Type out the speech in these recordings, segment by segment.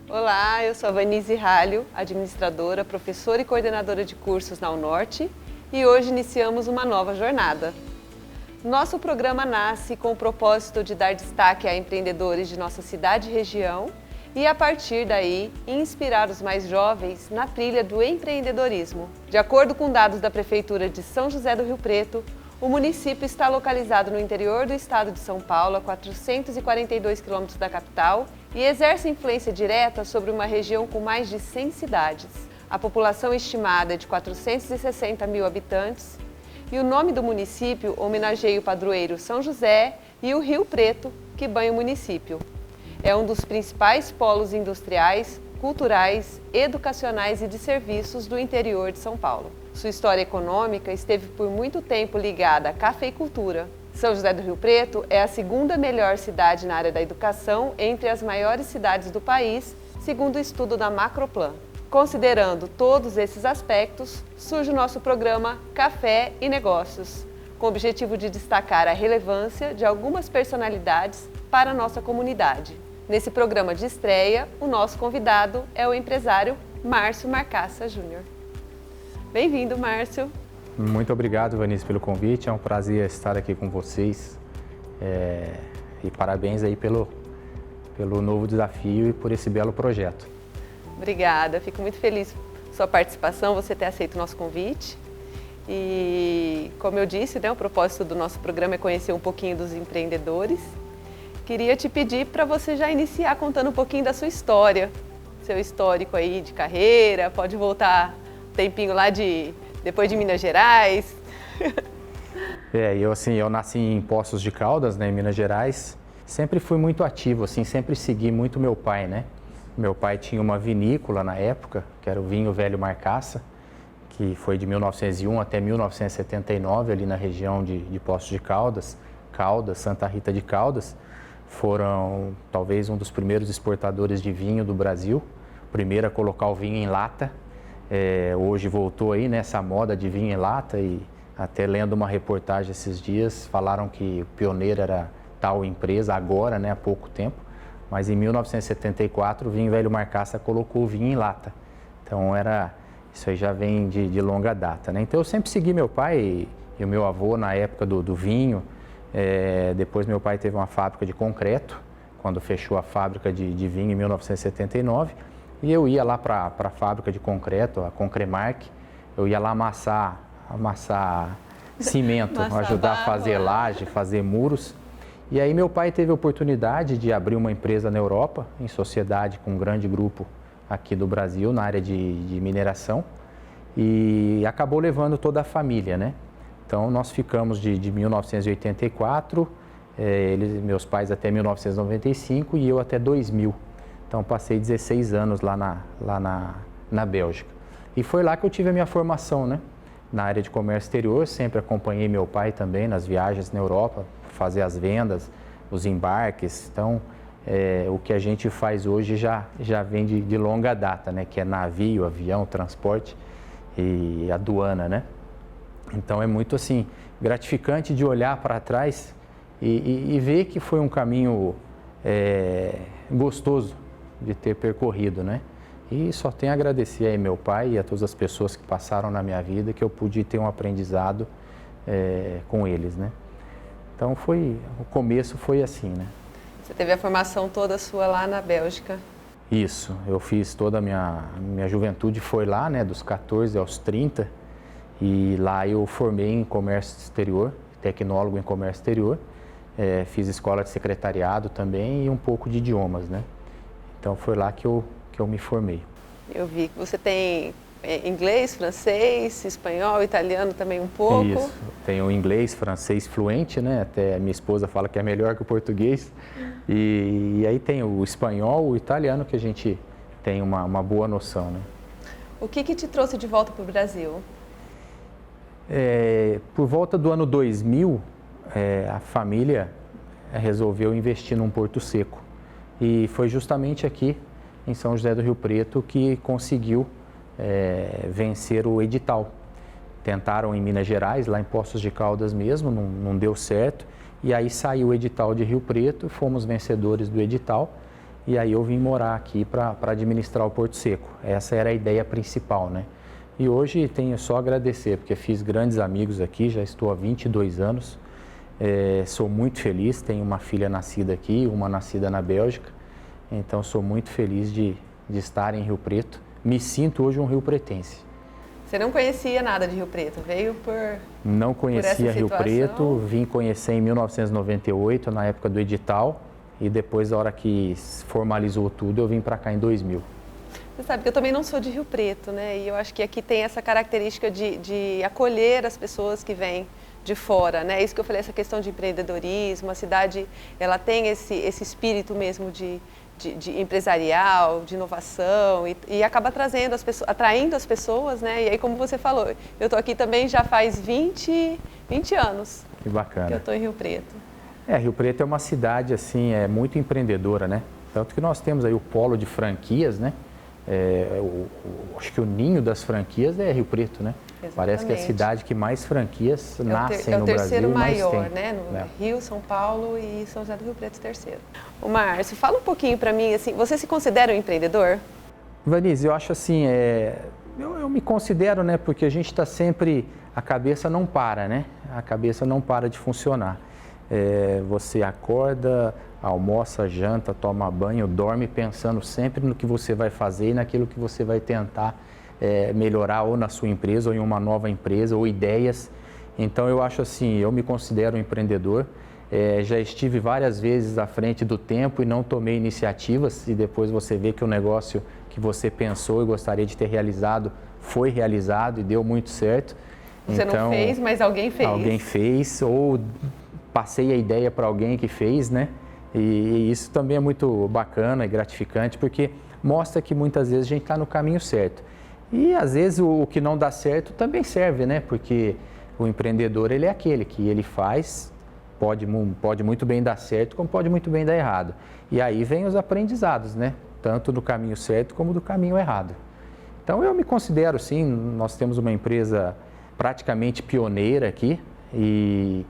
Olá, eu sou a Vanise Ralho, administradora, professora e coordenadora de cursos na UNORTE, e hoje iniciamos uma nova jornada. Nosso programa nasce com o propósito de dar destaque a empreendedores de nossa cidade e região e, a partir daí, inspirar os mais jovens na trilha do empreendedorismo. De acordo com dados da Prefeitura de São José do Rio Preto, o município está localizado no interior do estado de São Paulo, a 442 quilômetros da capital, e exerce influência direta sobre uma região com mais de 100 cidades. A população estimada é de 460 mil habitantes, e o nome do município homenageia o padroeiro São José e o Rio Preto, que banha o município. É um dos principais polos industriais, culturais, educacionais e de serviços do interior de São Paulo. Sua história econômica esteve por muito tempo ligada à cafeicultura. São José do Rio Preto é a segunda melhor cidade na área da educação entre as maiores cidades do país, segundo o estudo da Macroplan. Considerando todos esses aspectos, surge o nosso programa Café e Negócios, com o objetivo de destacar a relevância de algumas personalidades para a nossa comunidade. Nesse programa de estreia, o nosso convidado é o empresário Márcio Marcassa Júnior. Bem-vindo, Márcio. Muito obrigado, Vanise, pelo convite. É um prazer estar aqui com vocês. E parabéns aí pelo novo desafio e por esse belo projeto. Obrigada, fico muito feliz com sua participação, você ter aceito o nosso convite. E, como eu disse, o propósito do nosso programa é conhecer um pouquinho dos empreendedores. Queria te pedir para você já iniciar contando um pouquinho da sua história, seu histórico aí de carreira, pode voltar um tempinho lá depois de Minas Gerais. Eu nasci em Poços de Caldas, né, em Minas Gerais. Sempre fui muito ativo, sempre segui muito meu pai, né? Meu pai tinha uma vinícola na época, que era o Vinho Velho Marcassa, que foi de 1901 até 1979, ali na região de Poços de Caldas, Santa Rita de Caldas. Foram talvez um dos primeiros exportadores de vinho do Brasil, primeiro a colocar o vinho em lata. Hoje voltou aí nessa moda de vinho em lata e até lendo uma reportagem esses dias, falaram que o pioneiro era tal empresa agora, né, há pouco tempo. Mas em 1974, o Vinho Velho Marcassa colocou o vinho em lata. Então, isso aí já vem de longa data, né? Então, eu sempre segui meu pai e o meu avô na época do vinho. Depois, meu pai teve uma fábrica de concreto, quando fechou a fábrica de vinho em 1979. E eu ia lá para a fábrica de concreto, a Concremark. Eu ia lá amassar cimento, ajudar a fazer laje, fazer muros. E aí meu pai teve a oportunidade de abrir uma empresa na Europa, em sociedade com um grande grupo aqui do Brasil, na área de mineração, e acabou levando toda a família, né? Então nós ficamos de 1984, meus pais até 1995 e eu até 2000. Então passei 16 anos lá na Bélgica. E foi lá que eu tive a minha formação, né? Na área de comércio exterior, sempre acompanhei meu pai também nas viagens na Europa, fazer as vendas, os embarques. Então, o que a gente faz hoje já vem de longa data, né? Que é navio, avião, transporte e aduana, né? Então, é muito assim, gratificante de olhar para trás e ver que foi um caminho gostoso de ter percorrido, né? E só tenho a agradecer aí meu pai e a todas as pessoas que passaram na minha vida, que eu pude ter um aprendizado com eles, né? Então o começo foi assim, né? Você teve a formação toda sua lá na Bélgica? Isso, eu fiz toda a minha juventude, foi lá, né, dos 14 aos 30, e lá eu formei em comércio exterior, tecnólogo em comércio exterior, fiz escola de secretariado também e um pouco de idiomas, né? Então foi lá que eu me formei. Eu vi que você tem inglês, francês, espanhol, italiano também um pouco. Isso, tenho inglês, francês fluente, né? Até a minha esposa fala que é melhor que o português. E aí tem o espanhol, o italiano, que a gente tem uma boa noção, né? O que te trouxe de volta para o Brasil? Por volta do ano 2000, a família resolveu investir num porto seco. E foi justamente aqui, em São José do Rio Preto, que conseguiu vencer o edital. Tentaram em Minas Gerais, lá em Poços de Caldas mesmo, não deu certo. E aí saiu o edital de Rio Preto, fomos vencedores do edital. E aí eu vim morar aqui para administrar o Porto Seco. Essa era a ideia principal, né? E hoje tenho só a agradecer, porque fiz grandes amigos aqui, já estou há 22 anos. Sou muito feliz, tenho uma filha nascida aqui, uma nascida na Bélgica. Então sou muito feliz de estar em Rio Preto. Me sinto hoje um rio-pretense. Você não conhecia nada de Rio Preto, veio por Não conhecia essa Rio situação? Preto, vim conhecer em 1998, na época do edital, e depois, na hora que formalizou tudo, eu vim para cá em 2000. Você sabe que eu também não sou de Rio Preto, né? E eu acho que aqui tem essa característica de acolher as pessoas que vêm de fora, né? Isso que eu falei, essa questão de empreendedorismo, a cidade, ela tem esse espírito mesmo de empresarial, de inovação e acaba trazendo as pessoas, atraindo as pessoas, né? E aí, como você falou, eu estou aqui também já faz 20 anos. Que bacana. Que eu estou em Rio Preto. Rio Preto é uma cidade, assim, muito empreendedora, né? Tanto que nós temos aí o polo de franquias, né? Acho que o ninho das franquias é Rio Preto, né? Exatamente. Parece que é a cidade que mais franquias nascem no Brasil. É o terceiro maior, né? No Rio, São Paulo e São José do Rio Preto, terceiro. O Márcio, fala um pouquinho para mim, assim, você se considera um empreendedor? Vanise, eu acho assim, eu me considero, né? Porque a gente está sempre, a cabeça não para, né? A cabeça não para de funcionar. Você acorda, almoça, janta, toma banho, dorme pensando sempre no que você vai fazer e naquilo que você vai tentar melhorar ou na sua empresa ou em uma nova empresa ou ideias. Então eu acho assim, eu me considero um empreendedor. Já estive várias vezes à frente do tempo e não tomei iniciativas e depois você vê que o negócio que você pensou e gostaria de ter realizado foi realizado e deu muito certo. Você então, não fez, mas alguém fez. Alguém fez ou passei a ideia para alguém que fez, né? E isso também é muito bacana e gratificante porque mostra que muitas vezes a gente está no caminho certo. E às vezes o que não dá certo também serve, né? Porque o empreendedor, ele é aquele que ele faz, pode muito bem dar certo, como pode muito bem dar errado. E aí vem os aprendizados, né? Tanto do caminho certo como do caminho errado. Então eu me considero, sim, nós temos uma empresa praticamente pioneira aqui e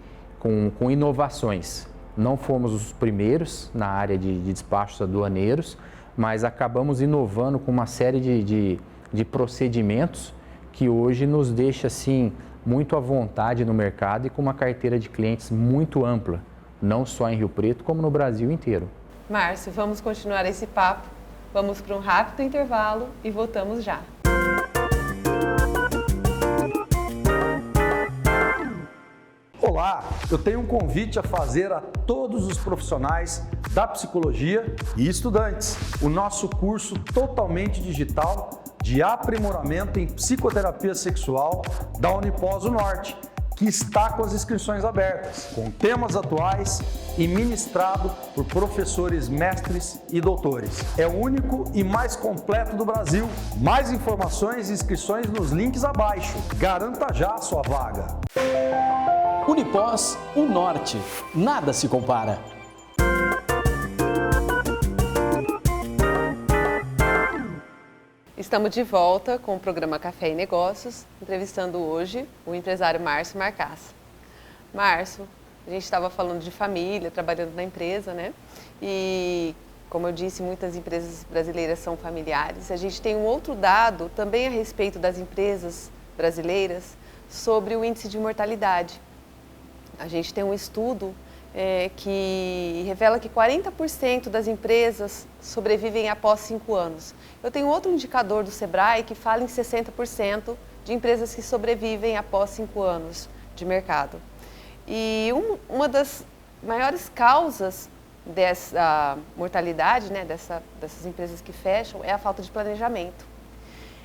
com inovações. Não fomos os primeiros na área de despachos aduaneiros, mas acabamos inovando com uma série de procedimentos que hoje nos deixa assim muito à vontade no mercado e com uma carteira de clientes muito ampla, não só em Rio Preto, como no Brasil inteiro. Márcio, vamos continuar esse papo. Vamos para um rápido intervalo e voltamos já. Olá, eu tenho um convite a fazer a todos os profissionais da psicologia e estudantes. O nosso curso totalmente digital de aprimoramento em psicoterapia sexual da Unipós do Norte, que está com as inscrições abertas, com temas atuais e ministrado por professores mestres e doutores. É o único e mais completo do Brasil. Mais informações e inscrições nos links abaixo. Garanta já a sua vaga. Unipós, o Norte. Nada se compara. Estamos de volta com o programa Café e Negócios, entrevistando hoje o empresário Márcio Marcassa. Márcio, a gente estava falando de família, trabalhando na empresa, né? E, como eu disse, muitas empresas brasileiras são familiares. A gente tem um outro dado também a respeito das empresas brasileiras sobre o índice de mortalidade. A gente tem um estudo que revela que 40% das empresas sobrevivem após 5 anos. Eu tenho outro indicador do Sebrae que fala em 60% de empresas que sobrevivem após 5 anos de mercado. E uma das maiores causas dessa mortalidade, né, dessas empresas que fecham, é a falta de planejamento.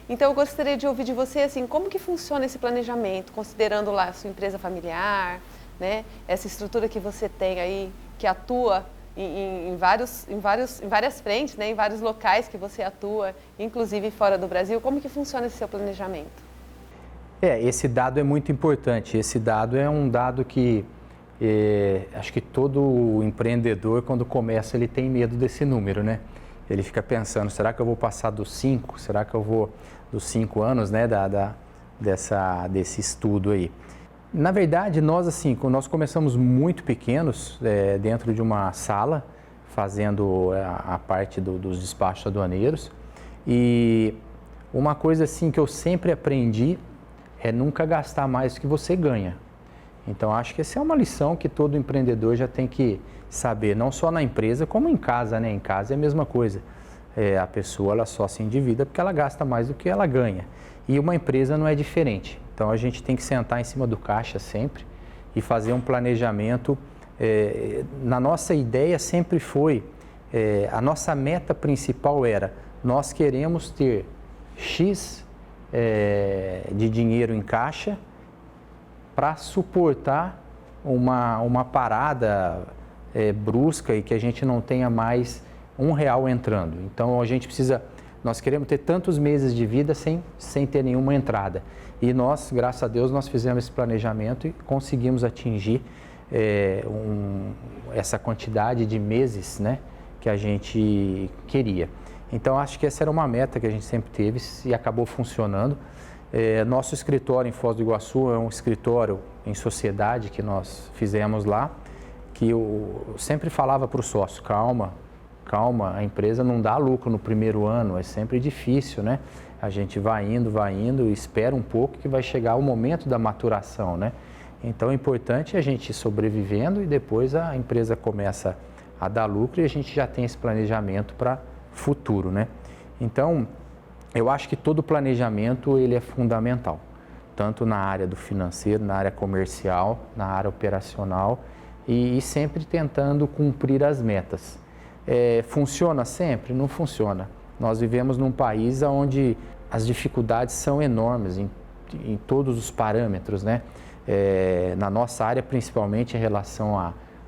Então, eu gostaria de ouvir de você, assim, como que funciona esse planejamento, considerando lá a sua empresa familiar, né, essa estrutura que você tem aí, que atua em várias frentes, né, em vários locais que você atua, inclusive fora do Brasil. Como que funciona esse seu planejamento? Esse dado é muito importante. Esse dado é um dado que acho que todo empreendedor, quando começa, ele tem medo desse número, né? Ele fica pensando, será que eu vou passar dos 5? Será que eu vou dos 5 anos, né, desse estudo aí. Na verdade, nós começamos muito pequenos, dentro de uma sala, fazendo a parte dos despachos aduaneiros. E uma coisa assim que eu sempre aprendi é nunca gastar mais do que você ganha. Então, acho que essa é uma lição que todo empreendedor já tem que saber, não só na empresa, como em casa, né? Em casa é a mesma coisa. A pessoa ela só se endivida porque ela gasta mais do que ela ganha. E uma empresa não é diferente. Então, a gente tem que sentar em cima do caixa sempre e fazer um planejamento. Na nossa ideia sempre foi, a nossa meta principal era, nós queremos ter X de dinheiro em caixa para suportar uma parada brusca e que a gente não tenha mais R$1 entrando. Então, nós queremos ter tantos meses de vida sem ter nenhuma entrada. E nós, graças a Deus, nós fizemos esse planejamento e conseguimos atingir essa quantidade de meses, né, que a gente queria. Então, acho que essa era uma meta que a gente sempre teve e acabou funcionando. Nosso escritório em Foz do Iguaçu é um escritório em sociedade que nós fizemos lá, que eu sempre falava para o sócio, calma, a empresa não dá lucro no primeiro ano, é sempre difícil, né? A gente vai indo, espera um pouco que vai chegar o momento da maturação, né? Então, é importante a gente ir sobrevivendo e depois a empresa começa a dar lucro e a gente já tem esse planejamento para futuro, né? Então, eu acho que todo planejamento ele é fundamental, tanto na área do financeiro, na área comercial, na área operacional e sempre tentando cumprir as metas. Funciona sempre? Não funciona. Nós vivemos num país onde as dificuldades são enormes em todos os parâmetros, né? Na nossa área, principalmente em relação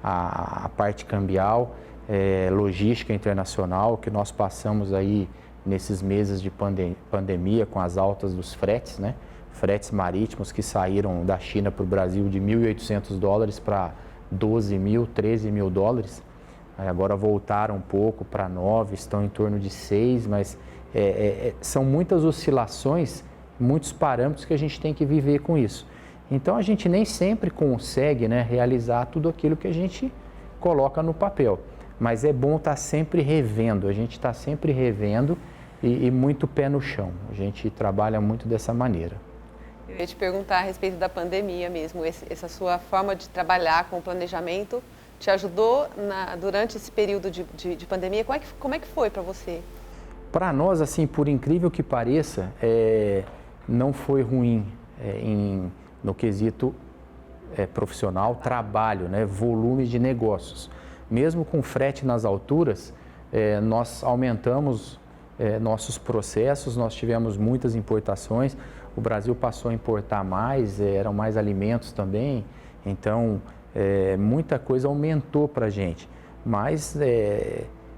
à parte cambial, logística internacional, que nós passamos aí nesses meses de pandemia com as altas dos fretes, né? Fretes marítimos que saíram da China para o Brasil de $1.800 para $12.000, $13.000. Agora voltaram um pouco para 9, estão em torno de 6, mas são muitas oscilações, muitos parâmetros que a gente tem que viver com isso. Então, a gente nem sempre consegue, né, realizar tudo aquilo que a gente coloca no papel. Mas é bom estar sempre revendo, a gente está sempre revendo e muito pé no chão. A gente trabalha muito dessa maneira. Eu ia te perguntar a respeito da pandemia mesmo, essa sua forma de trabalhar com o planejamento te ajudou durante esse período de pandemia? Como é que foi para você? Para nós, assim, por incrível que pareça, não foi ruim no quesito profissional, trabalho, né, volume de negócios. Mesmo com frete nas alturas, nós aumentamos nossos processos, nós tivemos muitas importações, o Brasil passou a importar mais, eram mais alimentos também, então muita coisa aumentou para a gente, mas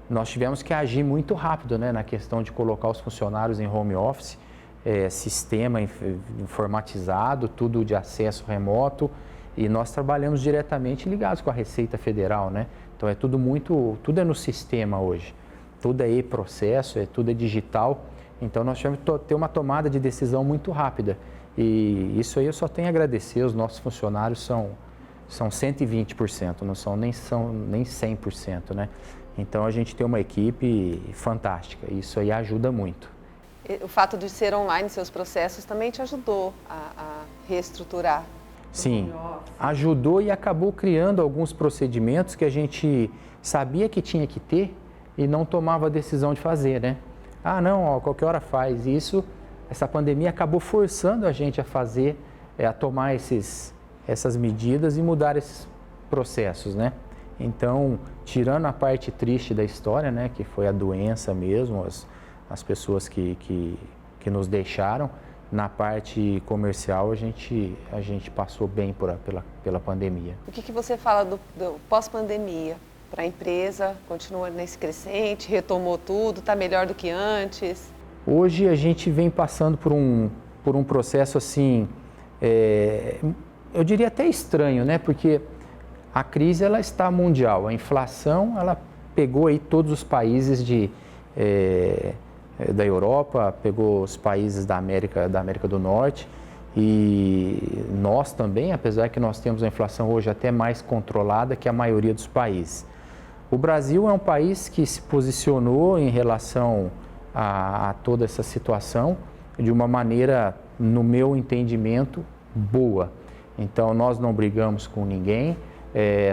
nós tivemos que agir muito rápido, né, na questão de colocar os funcionários em home office, sistema informatizado, tudo de acesso remoto, e nós trabalhamos diretamente ligados com a Receita Federal, né? Então tudo é no sistema hoje, tudo é e-processo, tudo é digital, então nós tivemos que ter uma tomada de decisão muito rápida e isso aí eu só tenho a agradecer, os nossos funcionários são 120%, não são nem 100%, né? Então a gente tem uma equipe fantástica, isso aí ajuda muito. O fato de ser online, seus processos, também te ajudou a reestruturar? Sim, ajudou e acabou criando alguns procedimentos que a gente sabia que tinha que ter e não tomava a decisão de fazer, né? Ah, não, qualquer hora faz isso. Essa pandemia acabou forçando a gente a fazer, a tomar essas medidas e mudar esses processos, né? Então, tirando a parte triste da história, né, que foi a doença mesmo, as pessoas que nos deixaram, na parte comercial a gente passou bem pela pandemia. O que você fala do pós-pandemia para a empresa? Continua nesse crescente, retomou tudo, está melhor do que antes? Hoje a gente vem passando por um processo assim, eu diria até estranho, né? Porque a crise ela está mundial, a inflação ela pegou aí todos os países da Europa, pegou os países da América do Norte e nós também, apesar que nós temos a inflação hoje até mais controlada que a maioria dos países. O Brasil é um país que se posicionou em relação a toda essa situação de uma maneira, no meu entendimento, boa. Então, nós não brigamos com ninguém,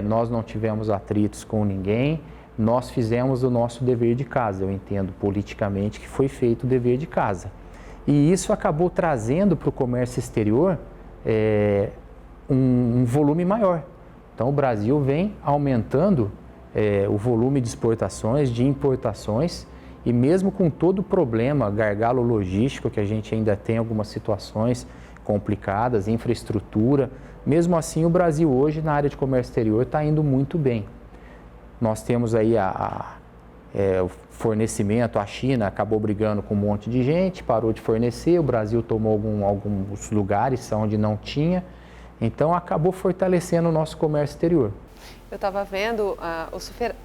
nós não tivemos atritos com ninguém, nós fizemos o nosso dever de casa. Eu entendo politicamente que foi feito o dever de casa. E isso acabou trazendo para o comércio exterior um volume maior. Então, o Brasil vem aumentando o volume de exportações, de importações, e mesmo com todo o problema, gargalo logístico, que a gente ainda tem algumas situações complicadas, infraestrutura, mesmo assim o Brasil hoje na área de comércio exterior está indo muito bem. Nós temos aí o fornecimento, a China acabou brigando com um monte de gente, parou de fornecer, o Brasil tomou alguns lugares onde não tinha, então acabou fortalecendo o nosso comércio exterior. Eu estava vendo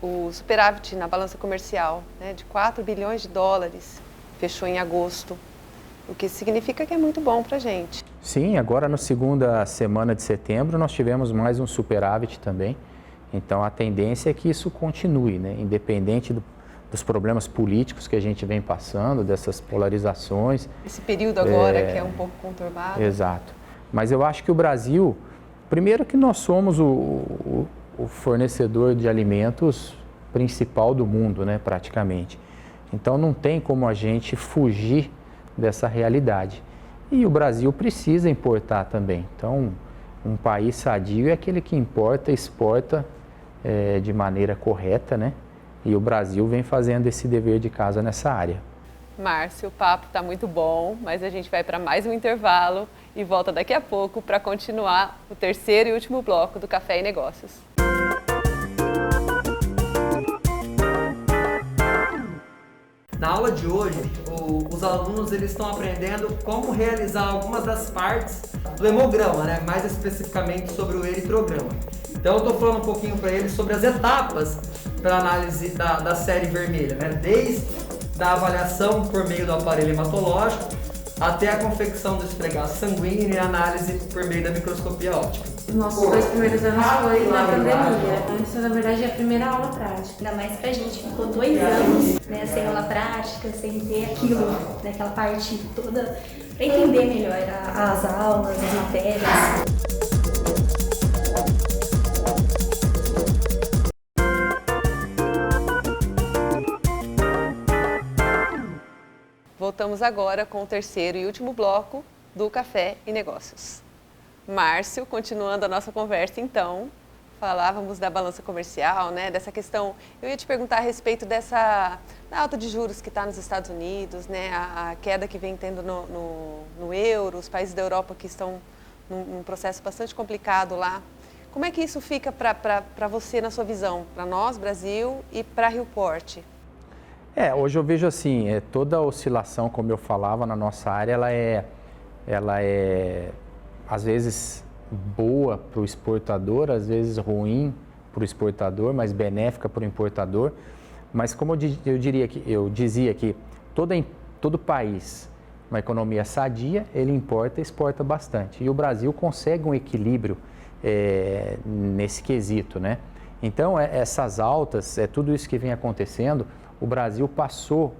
o superávit na balança comercial, né, de 4 bilhões de dólares, fechou em agosto, o que significa que é muito bom para a gente. Sim, agora na segunda semana de setembro nós tivemos mais um superávit também, então a tendência é que isso continue, né, independente dos problemas políticos que a gente vem passando, dessas polarizações. Esse período agora que é um pouco conturbado. Exato, mas eu acho que o Brasil, primeiro que nós somos o fornecedor de alimentos principal do mundo, né, praticamente. Então não tem como a gente fugir dessa realidade. E o Brasil precisa importar também. Então, um país sadio é aquele que importa e exporta de maneira correta, né? E o Brasil vem fazendo esse dever de casa nessa área. Márcio, o papo está muito bom, mas a gente vai para mais um intervalo e volta daqui a pouco para continuar o terceiro e último bloco do Café e Negócios. Na aula de hoje, os alunos estão aprendendo como realizar algumas das partes do hemograma, né? Mais especificamente sobre o eritrograma. Então eu estou falando um pouquinho para eles sobre as etapas para análise da série vermelha, né? Desde a avaliação por meio do aparelho hematológico até a confecção do esfregaço sanguíneo e a análise por meio da microscopia óptica. Nossos 2 primeiros anos foi na pandemia. Isso, na verdade, é a primeira aula prática. Ainda mais pra gente, ficou 2 anos, né, sem aula prática, sem ter aquilo, né, aquela parte toda, pra entender melhor as aulas, as matérias. Voltamos agora com o terceiro e último bloco do Café e Negócios. Márcio, continuando a nossa conversa então, falávamos da balança comercial, né, dessa questão, eu ia te perguntar a respeito da alta de juros que está nos Estados Unidos, né, a queda que vem tendo no euro, os países da Europa que estão num processo bastante complicado lá. Como é que isso fica para você na sua visão, para nós, Brasil, e para Rioport? Hoje eu vejo assim, toda oscilação, como eu falava, na nossa área, ela é às vezes boa para o exportador, às vezes ruim para o exportador, mas benéfica para o importador. Mas como eu dizia que todo país, uma economia sadia, ele importa e exporta bastante. E o Brasil consegue um equilíbrio nesse quesito, né? Então, essas altas, tudo isso que vem acontecendo, o Brasil passou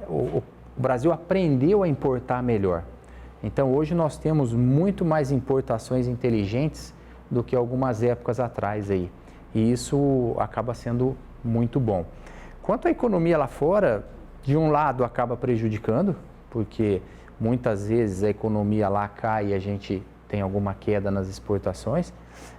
o Brasil aprendeu a importar melhor. Então, hoje nós temos muito mais importações inteligentes do que algumas épocas atrás aí. E isso acaba sendo muito bom. Quanto à economia lá fora, de um lado acaba prejudicando, porque muitas vezes a economia lá cai e a gente tem alguma queda nas exportações.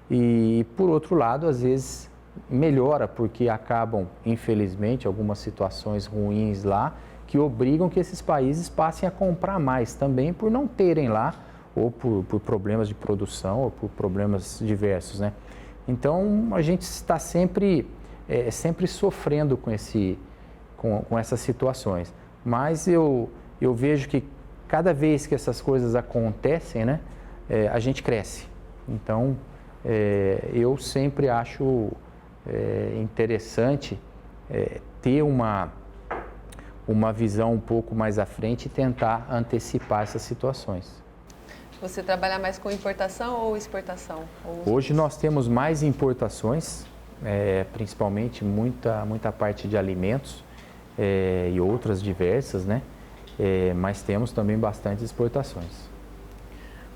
E, por outro lado, às vezes melhora, porque acabam, infelizmente, algumas situações ruins lá, que obrigam que esses países passem a comprar mais também por não terem lá, ou por problemas de produção, ou por problemas diversos, né? Então, a gente está sempre sofrendo com essas situações. Mas eu vejo que cada vez que essas coisas acontecem, né, a gente cresce. Então, eu sempre acho interessante ter uma visão um pouco mais à frente e tentar antecipar essas situações. Você trabalha mais com importação ou exportação? Hoje nós temos mais importações, principalmente muita parte de alimentos e outras diversas, né? Mas temos também bastante exportações.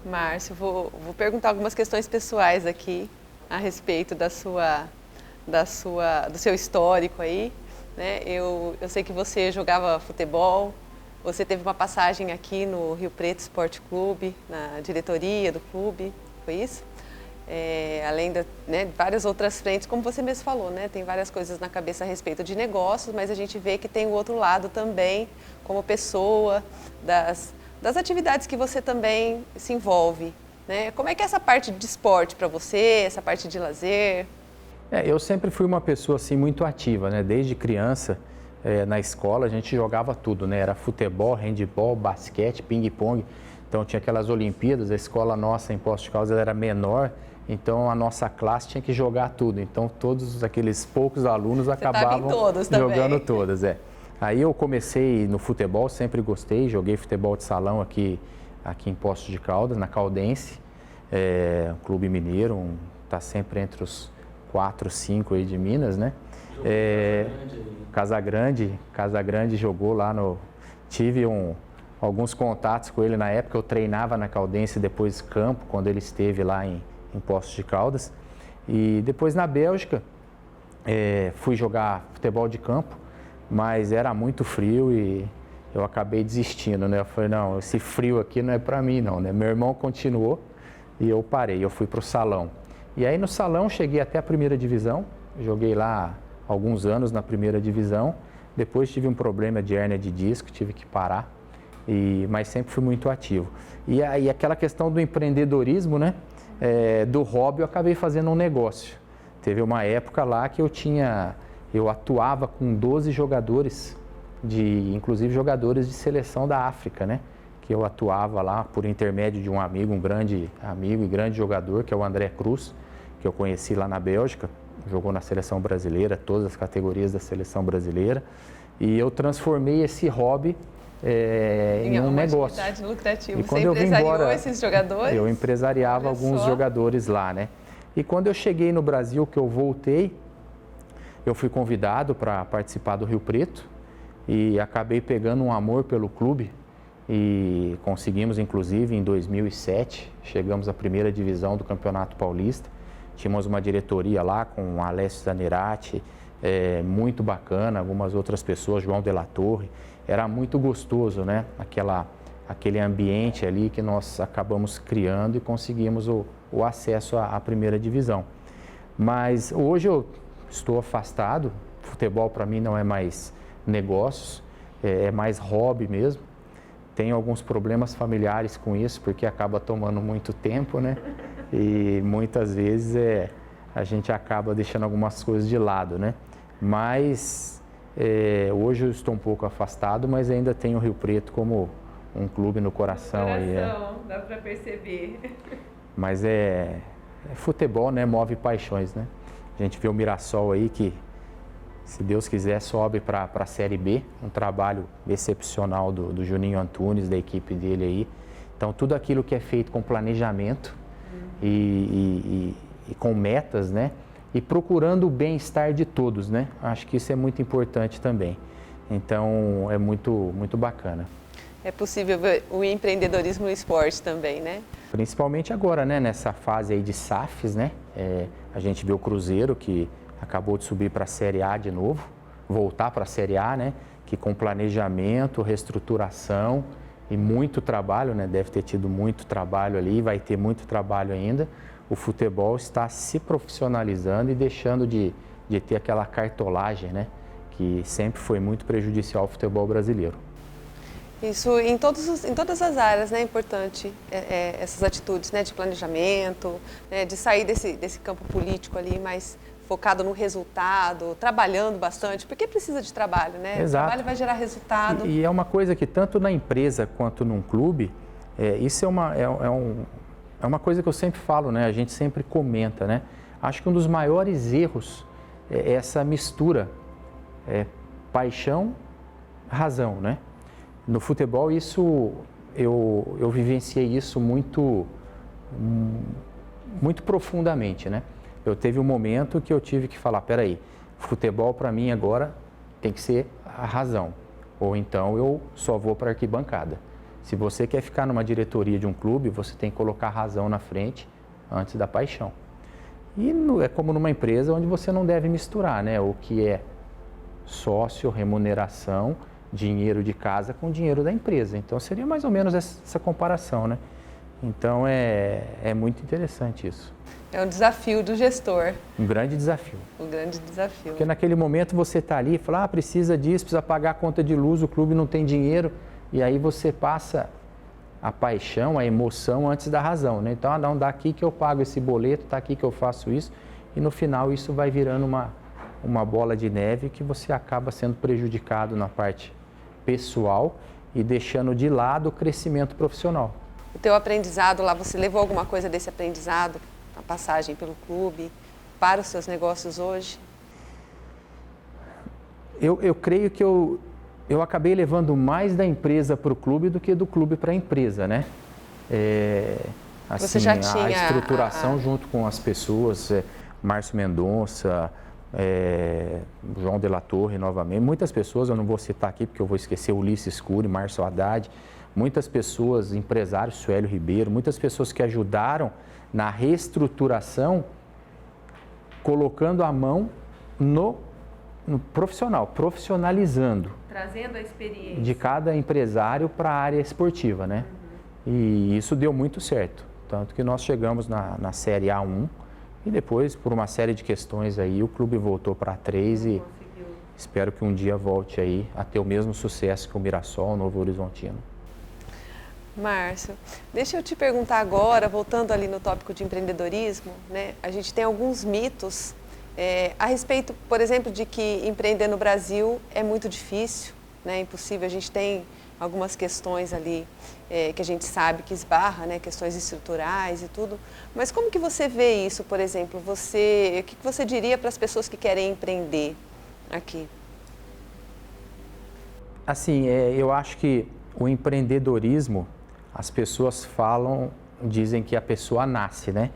Márcio, vou perguntar algumas questões pessoais aqui a respeito do seu histórico aí, né? Eu sei que você jogava futebol, você teve uma passagem aqui no Rio Preto Esporte Clube, na diretoria do clube, foi isso? Além de várias outras frentes, como você mesmo falou, né? Tem várias coisas na cabeça a respeito de negócios, mas a gente vê que tem o outro lado também, como pessoa, das atividades que você também se envolve, né? Como é que é essa parte de esporte para você, essa parte de lazer? Eu sempre fui uma pessoa assim muito ativa, né? Desde criança, na escola a gente jogava tudo, né? Era futebol, handebol, basquete, ping-pong. Então tinha aquelas Olimpíadas, a escola nossa em Poços de Caldas era menor, então a nossa classe tinha que jogar tudo. Então todos aqueles poucos alunos acabavam jogando todas. Aí eu comecei no futebol, sempre gostei, joguei futebol de salão aqui em Poços de Caldas, na Caldense, um clube mineiro, está sempre entre os 4, 5 aí de Minas, né? Casa Grande jogou lá tive alguns contatos com ele na época, eu treinava na Caldense, depois campo, quando ele esteve lá em Poços de Caldas. E depois na Bélgica, fui jogar futebol de campo, mas era muito frio e eu acabei desistindo, né? Eu falei, não, esse frio aqui não é para mim não, né? Meu irmão continuou e eu parei, eu fui para o salão. E aí no salão cheguei até a primeira divisão, joguei lá alguns anos na primeira divisão, depois tive um problema de hérnia de disco, tive que parar, mas sempre fui muito ativo. E aí aquela questão do empreendedorismo, né? Do hobby eu acabei fazendo um negócio. Teve uma época lá que eu atuava com 12 jogadores, inclusive jogadores de seleção da África, né? Que eu atuava lá por intermédio de um amigo, um grande amigo e grande jogador, que é o André Cruz, que eu conheci lá na Bélgica, jogou na seleção brasileira, todas as categorias da seleção brasileira, e eu transformei esse hobby em um negócio. Lucrativa. E quando você eu vim embora, esses jogadores? Eu empresariava alguns jogadores lá, né? E quando eu cheguei no Brasil, que eu voltei, eu fui convidado para participar do Rio Preto e acabei pegando um amor pelo clube e conseguimos, inclusive, em 2007, chegamos à primeira divisão do Campeonato Paulista. Tínhamos uma diretoria lá com o Alessio Zanirati, muito bacana, algumas outras pessoas, João de la Torre. Era muito gostoso, né? Aquele ambiente ali que nós acabamos criando e conseguimos o acesso à primeira divisão. Mas hoje eu estou afastado, futebol para mim não é mais negócios, é mais hobby mesmo. Tenho alguns problemas familiares com isso, porque acaba tomando muito tempo, né? E muitas vezes a gente acaba deixando algumas coisas de lado, né? Mas hoje eu estou um pouco afastado, mas ainda tenho o Rio Preto como um clube no coração. Dá para perceber. Mas futebol, né? Move paixões, né? A gente vê o Mirassol aí que, se Deus quiser, sobe para a Série B, um trabalho excepcional do Juninho Antunes, da equipe dele aí. Então, tudo aquilo que é feito com planejamento e com metas, né? E procurando o bem-estar de todos, né? Acho que isso é muito importante também. Então, é muito, muito bacana. É possível ver o empreendedorismo no esporte também, né? Principalmente agora, né? Nessa fase aí de SAFs, né? A gente vê o Cruzeiro, que acabou de subir para a Série A de novo, voltar para a Série A, né? Que com planejamento, reestruturação e muito trabalho, né? Deve ter tido muito trabalho ali, vai ter muito trabalho ainda. O futebol está se profissionalizando e deixando de ter aquela cartolagem, né? Que sempre foi muito prejudicial ao futebol brasileiro. Isso em todas as áreas, né? É importante essas atitudes, né? De planejamento, né? De sair desse campo político ali, mais focado no resultado, trabalhando bastante, porque precisa de trabalho, né? Exato. O trabalho vai gerar resultado. E é uma coisa que tanto na empresa quanto num clube, isso é uma coisa que eu sempre falo, né? A gente sempre comenta, né? Acho que um dos maiores erros é essa mistura, paixão razão, né? No futebol, isso eu vivenciei isso muito profundamente, né? Eu teve um momento que eu tive que falar, peraí, futebol para mim agora tem que ser a razão, ou então eu só vou para a arquibancada. Se você quer ficar numa diretoria de um clube, você tem que colocar a razão na frente antes da paixão. E é como numa empresa onde você não deve misturar, né? O que é sócio, remuneração, dinheiro de casa com dinheiro da empresa. Então seria mais ou menos essa comparação, né? Então é muito interessante isso. É um desafio do gestor. Um grande desafio. Um grande desafio. Porque naquele momento você está ali e fala, precisa disso, precisa pagar a conta de luz, o clube não tem dinheiro. E aí você passa a paixão, a emoção antes da razão, né? Então, não, daqui que eu pago esse boleto, tá aqui que eu faço isso. E no final isso vai virando uma bola de neve que você acaba sendo prejudicado na parte pessoal e deixando de lado o crescimento profissional. O teu aprendizado lá, você levou alguma coisa desse aprendizado, a passagem pelo clube, para os seus negócios hoje? Eu creio que eu acabei levando mais da empresa para o clube do que do clube para a empresa, né? Assim, você já tinha a estruturação junto com as pessoas, Márcio Mendonça, João de la Torre novamente, muitas pessoas, eu não vou citar aqui porque eu vou esquecer, Ulisses Cury, Márcio Haddad, muitas pessoas, empresários, Suélio Ribeiro, muitas pessoas que ajudaram na reestruturação, colocando a mão no profissional, profissionalizando. Trazendo a experiência de cada empresário para a área esportiva, né? E isso deu muito certo, tanto que nós chegamos na Série A1 e depois, por uma série de questões aí, o clube voltou para A3 e espero que um dia volte aí a ter o mesmo sucesso que o Mirassol, o Novo Horizontino. Márcio, deixa eu te perguntar agora, voltando ali no tópico de empreendedorismo, né? A gente tem alguns mitos a respeito, por exemplo, de que empreender no Brasil é muito difícil, né? É impossível. A gente tem algumas questões ali que a gente sabe que esbarra, né? Questões estruturais e tudo. Mas como que você vê isso, por exemplo? O que você diria para as pessoas que querem empreender aqui? Assim, eu acho que o empreendedorismo, as pessoas dizem que a pessoa nasce, né?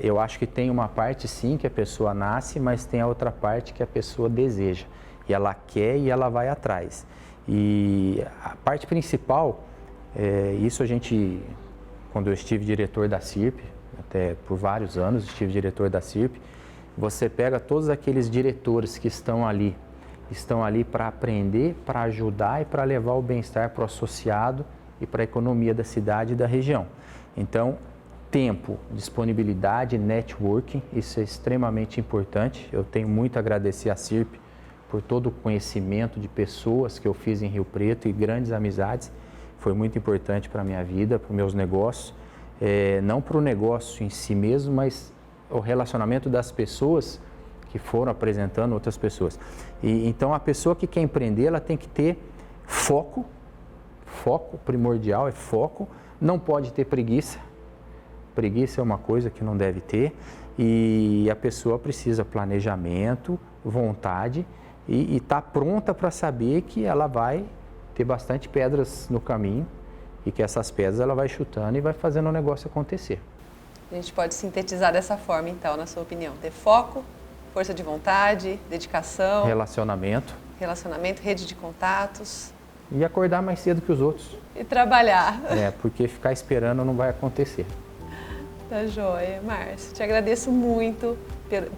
Eu acho que tem uma parte sim que a pessoa nasce, mas tem a outra parte que a pessoa deseja. E ela quer e ela vai atrás. E a parte principal, isso a gente, quando eu estive diretor da CIRP, até por vários anos estive diretor da CIRP, você pega todos aqueles diretores que estão ali para aprender, para ajudar e para levar o bem-estar para o associado e para a economia da cidade e da região. Então, tempo, disponibilidade, networking, isso é extremamente importante. Eu tenho muito a agradecer à CIRP por todo o conhecimento de pessoas que eu fiz em Rio Preto e grandes amizades. Foi muito importante para a minha vida, para os meus negócios. Não para o negócio em si mesmo, mas o relacionamento das pessoas que foram apresentando outras pessoas. Então, a pessoa que quer empreender, ela tem que ter foco primordial é foco, não pode ter preguiça. Preguiça é uma coisa que não deve ter e a pessoa precisa planejamento, vontade e estar pronta para saber que ela vai ter bastante pedras no caminho e que essas pedras ela vai chutando e vai fazendo o negócio acontecer. A gente pode sintetizar dessa forma, então, na sua opinião. Ter foco, força de vontade, dedicação. Relacionamento, rede de contatos. E acordar mais cedo que os outros. E trabalhar. Porque ficar esperando não vai acontecer. Tá joia. Márcio, te agradeço muito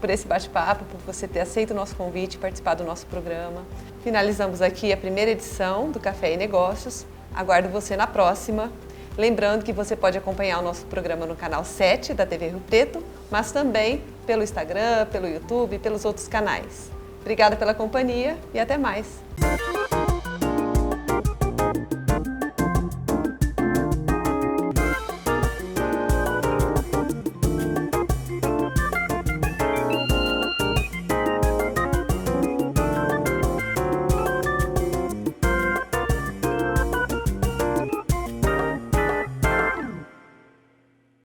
por esse bate-papo, por você ter aceito o nosso convite e participar do nosso programa. Finalizamos aqui a primeira edição do Café e Negócios. Aguardo você na próxima. Lembrando que você pode acompanhar o nosso programa no canal 7 da TV Rio Preto, mas também pelo Instagram, pelo YouTube e pelos outros canais. Obrigada pela companhia e até mais.